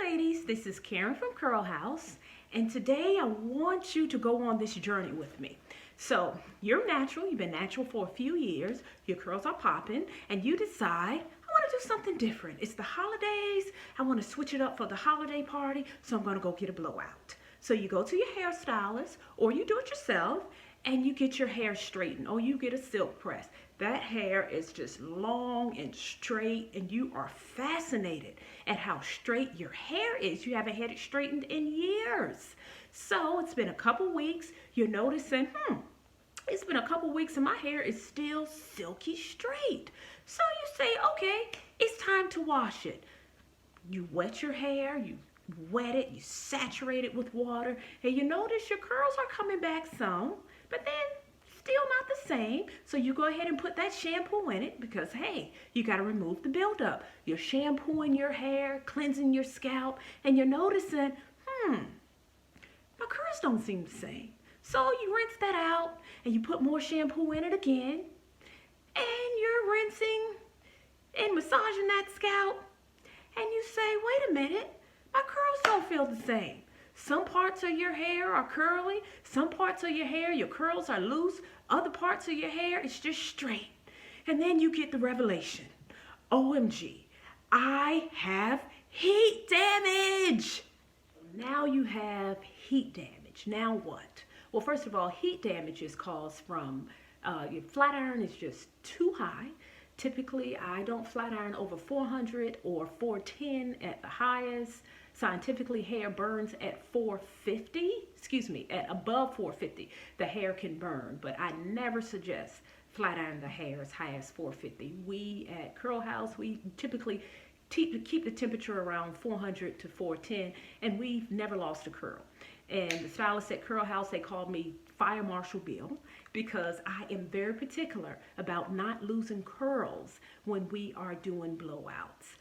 ladies, this is Karen from Curl House, and today I want you to go on this journey with me. So, you're natural, you've been natural for a few years, your curls are popping, and you decide, I want to do something different. It's the holidays, I want to switch it up for the holiday party, so I'm going to go get a blowout. So you go to your hairstylist, or you do it yourself, and you get your hair straightened, or you get a silk press. That hair is just long and straight, and you are fascinated at how straight your hair is. You haven't had it straightened in years. So it's been a couple weeks. You're noticing, it's been a couple weeks and my hair is still silky straight. So you say, okay, it's time to wash it. You wet your hair, you wet it, you saturate it with water, and you notice your curls are coming back some, but then still not the same. So you go ahead and put that shampoo in it because, hey, you got to remove the buildup. You're shampooing your hair, cleansing your scalp, and you're noticing, my curls don't seem the same. So you rinse that out and you put more shampoo in it again, and you're rinsing and massaging that scalp, and you say, wait a minute, my curls don't feel the same. Some parts of your hair are curly, some parts of your hair, your curls are loose, other parts of your hair, it's just straight. And then you get the revelation. OMG, I have heat damage. Now you have heat damage. Now what? Well, first of all, heat damage is caused from your flat iron is just too high. Typically, I don't flat iron over 400 or 410 at the highest. Scientifically, hair burns at 450, at above 450, the hair can burn, but I never suggest flat iron the hair as high as 450. We at Curl House, we typically keep the temperature around 400 to 410, and we've never lost a curl. And the stylists at Curl House, they call me Fire Marshal Bill because I am very particular about not losing curls when we are doing blowouts.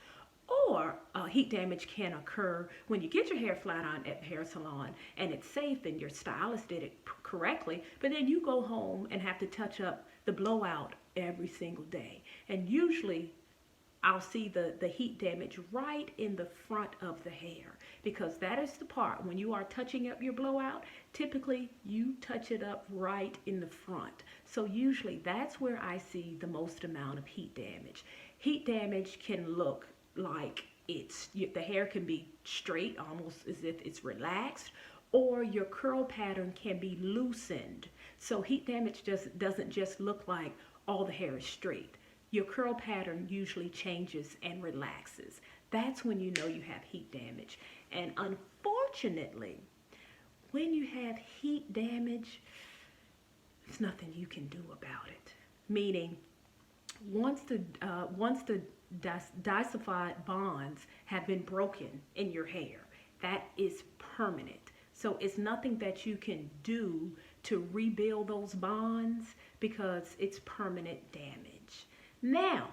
Or heat damage can occur when you get your hair flat ironed at the hair salon and it's safe and your stylist did it correctly, but then you go home and have to touch up the blowout every single day. And usually I'll see the heat damage right in the front of the hair because that is the part when you are touching up your blowout, typically you touch it up right in the front. So usually that's where I see the most amount of heat damage. Heat damage can look like the hair can be straight, almost as if it's relaxed, or your curl pattern can be loosened. So heat damage doesn't just look like all the hair is straight. Your curl pattern usually changes and relaxes. That's when you know you have heat damage. And unfortunately, when you have heat damage, there's nothing you can do about it. Meaning, once the disulfide bonds have been broken in your hair, that is permanent. So it's nothing that you can do to rebuild those bonds because it's permanent damage. Now,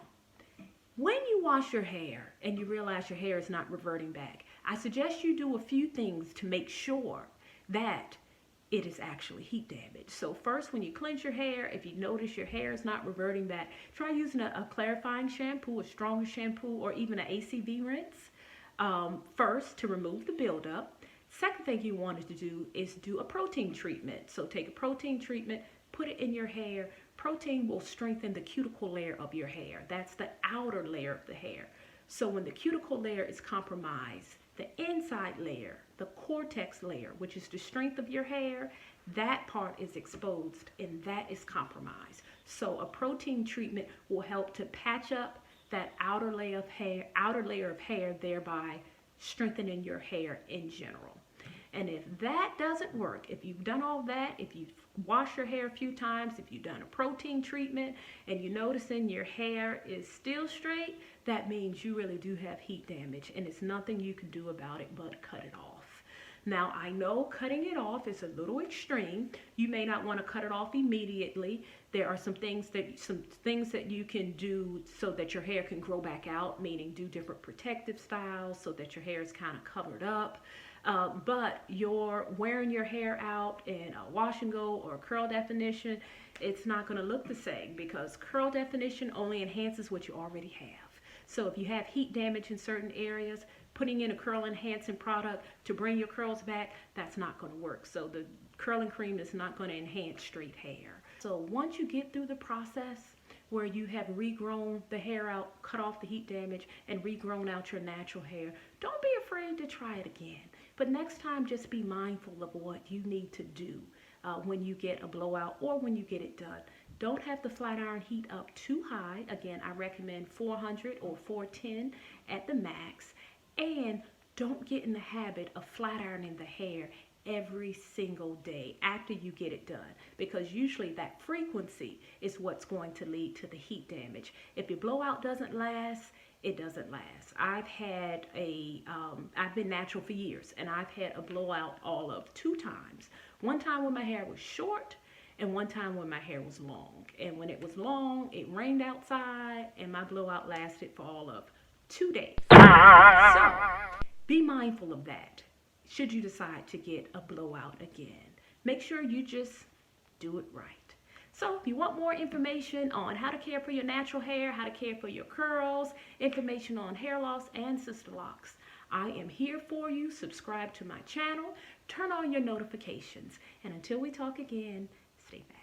when you wash your hair and you realize your hair is not reverting back, I suggest you do a few things to make sure that it is actually heat damage. So first, when you cleanse your hair, if you notice your hair is not reverting back, try using a clarifying shampoo, a stronger shampoo, or even an ACV rinse first to remove the buildup. Second thing you wanted to do is do a protein treatment. So take a protein treatment, put it in your hair. Protein will strengthen the cuticle layer of your hair. That's the outer layer of the hair. So when the cuticle layer is compromised, the inside layer, the cortex layer, which is the strength of your hair, that part is exposed and that is compromised. So a protein treatment will help to patch up that outer layer of hair, thereby strengthening your hair in general. And if that doesn't work, if you've done all that, if you've washed your hair a few times, if you've done a protein treatment and you're noticing your hair is still straight, that means you really do have heat damage and it's nothing you can do about it but cut it off. Now, I know cutting it off is a little extreme. You may not want to cut it off immediately. There are some things that you can do so that your hair can grow back out, meaning do different protective styles so that your hair is kind of covered up. But you're wearing your hair out in a wash and go or a curl definition, it's not going to look the same because curl definition only enhances what you already have. So if you have heat damage in certain areas, putting in a curl enhancing product to bring your curls back, that's not going to work. So the curling cream is not going to enhance straight hair. So once you get through the process where you have regrown the hair out, cut off the heat damage, and regrown out your natural hair, don't be afraid to try it again. But next time, just be mindful of what you need to do when you get a blowout or when you get it done. Don't have the flat iron heat up too high. Again, I recommend 400 or 410 at the max. And don't get in the habit of flat ironing the hair every single day after you get it done, because usually that frequency is what's going to lead to the heat damage. If your blowout doesn't last, it doesn't last. I've been natural for years, and I've had a blowout all of 2 times. One time when my hair was short, and one time when my hair was long. And when it was long, it rained outside, and my blowout lasted for all of 2 days. So be mindful of that should you decide to get a blowout again. Make sure you just do it right. So if you want more information on how to care for your natural hair, how to care for your curls, information on hair loss and sister locks, I am here for you. Subscribe to my channel, turn on your notifications, and until we talk again, stay back.